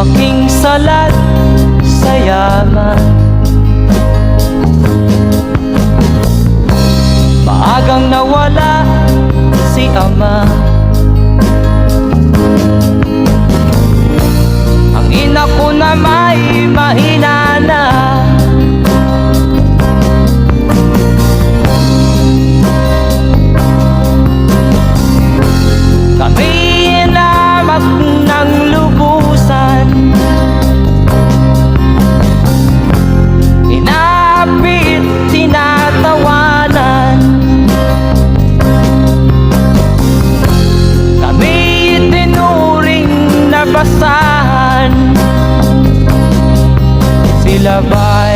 aking salat sa yaman. Maagang nawala si ama. Ang ina ko na may mahina na. Kami inamak ng lubusan, inapit, tinatawanan. Kami itinuring na basahan. Sila ba'y